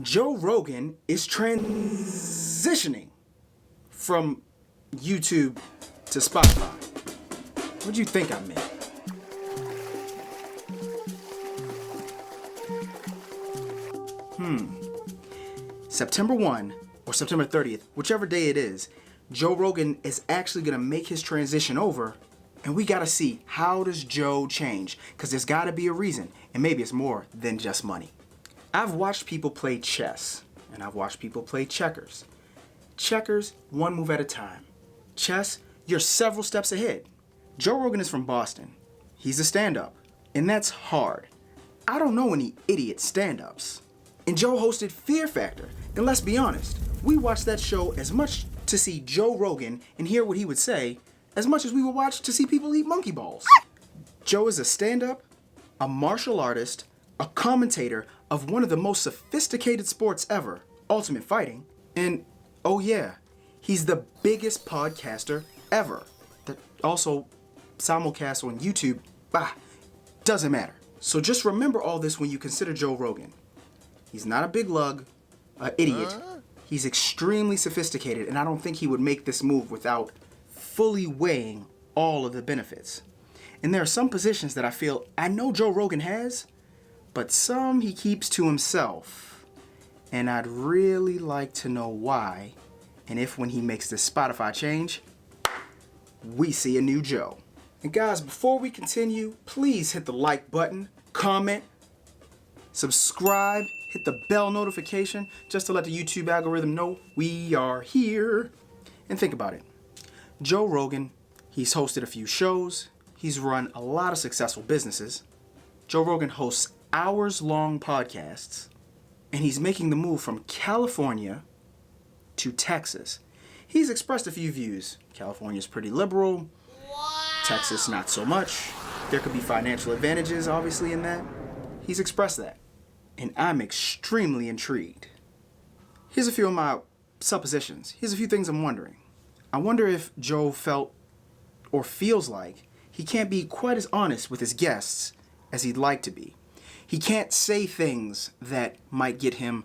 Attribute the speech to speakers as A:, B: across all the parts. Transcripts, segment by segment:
A: Joe Rogan is transitioning from YouTube to Spotify. What do you think I meant? September 1 or September 30th, whichever day it is, Joe Rogan is actually going to make his transition over, and we got to see, how does Joe change? Because there's got to be a reason, and maybe it's more than just money. I've watched people play chess, and I've watched people play checkers. Checkers, one move at a time. Chess, you're several steps ahead. Joe Rogan is from Boston. He's a stand-up, and that's hard. I don't know any idiot stand-ups. And Joe hosted Fear Factor, and let's be honest, we watched that show as much to see Joe Rogan and hear what he would say as much as we would watch to see people eat monkey balls. Joe is a stand-up, a martial artist, a commentator of one of the most sophisticated sports ever, Ultimate Fighting, and oh yeah, he's the biggest podcaster ever. That also simulcasts on YouTube. Doesn't matter. So just remember all this when you consider Joe Rogan. He's not a big lug, an idiot. He's extremely sophisticated, and I don't think he would make this move without fully weighing all of the benefits. And there are some positions that I know Joe Rogan has, but some he keeps to himself. And I'd really like to know why, and if when he makes this Spotify change, we see a new Joe. And guys, before we continue, please hit the like button, comment, subscribe, hit the bell notification just to let the YouTube algorithm know we are here. And think about it. Joe Rogan, he's hosted a few shows. He's run a lot of successful businesses. Joe Rogan hosts hours-long podcasts. And he's making the move from California to Texas. He's expressed a few views. California's pretty liberal. Texas, not so much. There could be financial advantages, obviously, in that. He's expressed that. And I'm extremely intrigued. Here's a few of my suppositions. Here's a few things I'm wondering. I wonder if Joe felt or feels like he can't be quite as honest with his guests as he'd like to be. He can't say things that might get him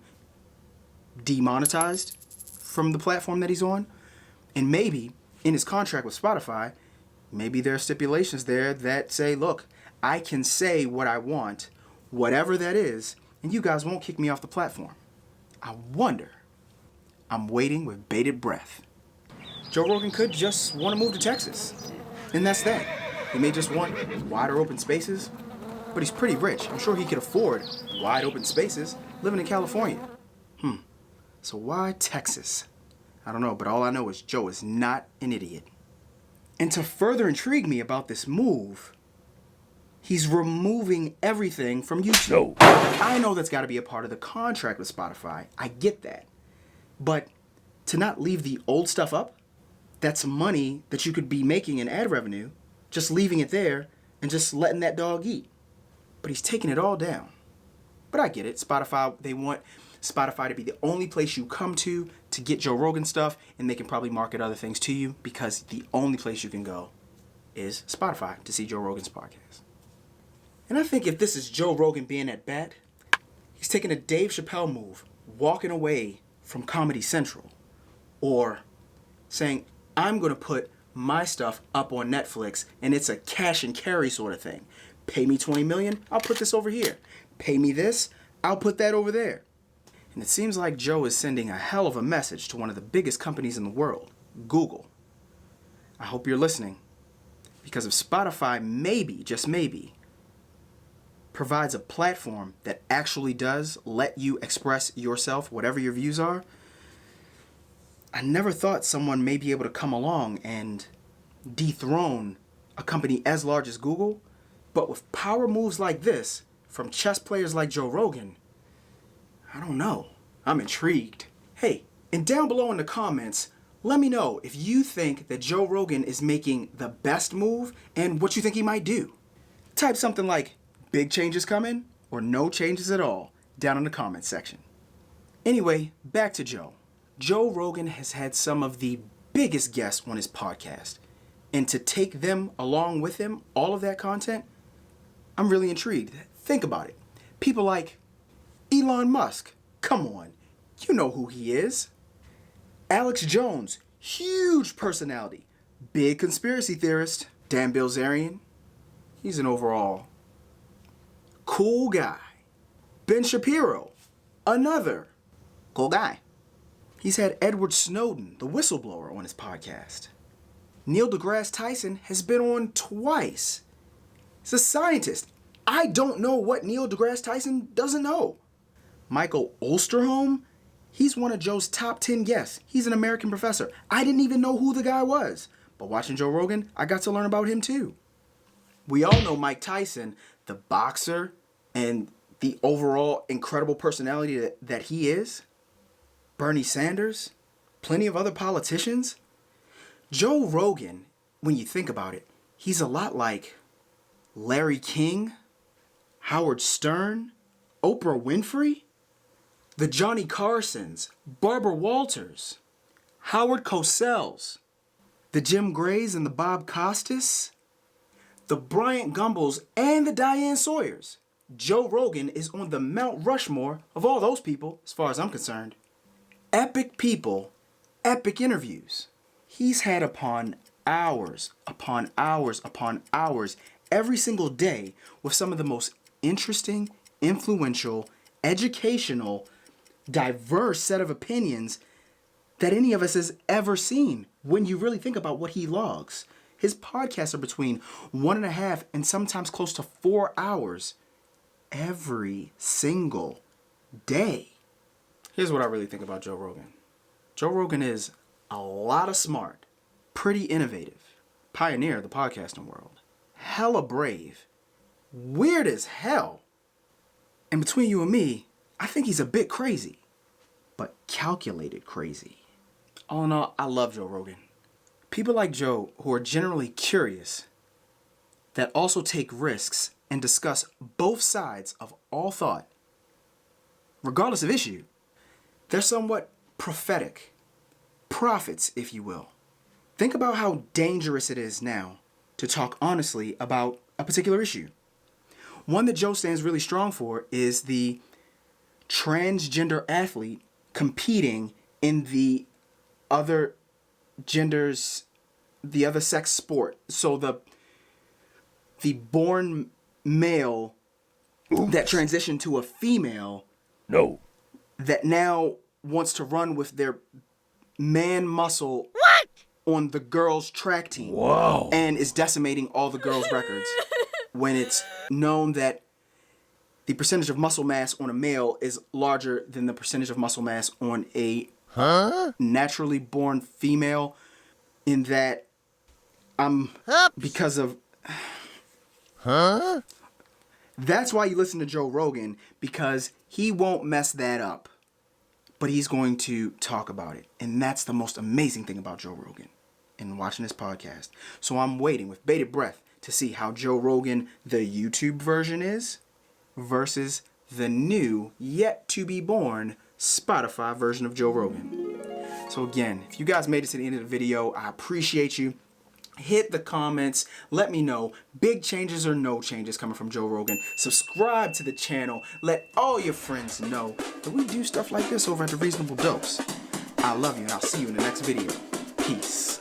A: demonetized from the platform that he's on. And maybe in his contract with Spotify, maybe there are stipulations there that say, look, I can say what I want, whatever that is, and you guys won't kick me off the platform. I wonder. I'm waiting with bated breath. Joe Rogan could just want to move to Texas. And that's that. He may just want wider open spaces, but he's pretty rich. I'm sure he could afford wide open spaces living in California. So why Texas? I don't know, but all I know is Joe is not an idiot. And to further intrigue me about this move, he's removing everything from YouTube. I know that's got to be a part of the contract with Spotify. I get that. But to not leave the old stuff up, that's money that you could be making in ad revenue, just leaving it there and just letting that dog eat. But he's taking it all down. But I get it. Spotify, they want Spotify to be the only place you come to get Joe Rogan stuff, and they can probably market other things to you because the only place you can go is Spotify to see Joe Rogan's podcast. And I think if this is Joe Rogan being at bat, he's taking a Dave Chappelle move, walking away from Comedy Central, or saying, I'm going to put my stuff up on Netflix, and it's a cash and carry sort of thing. Pay me $20 million, I'll put this over here. Pay me this, I'll put that over there. And it seems like Joe is sending a hell of a message to one of the biggest companies in the world, Google. I hope you're listening, because if Spotify maybe, just maybe, provides a platform that actually does let you express yourself, whatever your views are, I never thought someone may be able to come along and dethrone a company as large as Google. But with power moves like this from chess players like Joe Rogan, I don't know. I'm intrigued. Hey, and down below in the comments, let me know if you think that Joe Rogan is making the best move and what you think he might do. Type something like, big changes coming, or no changes at all, down in the comments section. Anyway, back to Joe. Joe Rogan has had some of the biggest guests on his podcast. And to take them along with him, all of that content, I'm really intrigued. Think about it. People like Elon Musk, Come on, you know who he is. Alex Jones, huge personality, big conspiracy theorist. Dan Bilzerian, he's an overall cool guy. Ben Shapiro, another cool guy. He's had Edward Snowden, the whistleblower, on his podcast. Neil deGrasse Tyson has been on twice. He's a scientist. I don't know what Neil deGrasse Tyson doesn't know. Michael Osterholm, he's one of Joe's top 10 guests. He's an American professor. I didn't even know who the guy was. But watching Joe Rogan, I got to learn about him too. We all know Mike Tyson, the boxer, and the overall incredible personality that he is. Bernie Sanders, plenty of other politicians. Joe Rogan, when you think about it, he's a lot like Larry King, Howard Stern, Oprah Winfrey, the Johnny Carsons, Barbara Walters, Howard Cosell, the Jim Grays and the Bob Costas, the Bryant Gumbels and the Diane Sawyers. Joe Rogan is on the Mount Rushmore of all those people, as far as I'm concerned. Epic people, epic interviews. He's had upon hours, upon hours, upon hours, every single day with some of the most interesting, influential, educational, diverse set of opinions that any of us has ever seen when you really think about what he logs. His podcasts are between 1.5 and sometimes close to 4 hours every single day. Here's what I really think about Joe Rogan. Joe Rogan is a lot of smart, pretty innovative, pioneer of the podcasting world, hella brave, weird as hell. And between you and me, I think he's a bit crazy, but calculated crazy. All in all, I love Joe Rogan. People like Joe who are generally curious, that also take risks and discuss both sides of all thought, regardless of issue. They're somewhat prophetic, prophets, if you will. Think about how dangerous it is now to talk honestly about a particular issue. One that Joe stands really strong for is the transgender athlete competing in the other genders, the other sex sport. So the born male that transitioned to a female.
B: No.
A: That now wants to run with their man muscle on the girls' track team.
B: Whoa.
A: And is decimating all the girls' records when it's known that the percentage of muscle mass on a male is larger than the percentage of muscle mass on a naturally born female, in that because of... That's why you listen to Joe Rogan, because he won't mess that up. But he's going to talk about it. And that's the most amazing thing about Joe Rogan and watching this podcast. So I'm waiting with bated breath to see how Joe Rogan, the YouTube version, is versus the new, yet to be born, Spotify version of Joe Rogan. So again, if you guys made it to the end of the video, I appreciate you. Hit the comments, let me know big changes or no changes coming from Joe Rogan. Subscribe to the channel, let all your friends know that we do stuff like this over at the Reasonable Dose. I love you, and I'll see you in the next video. Peace.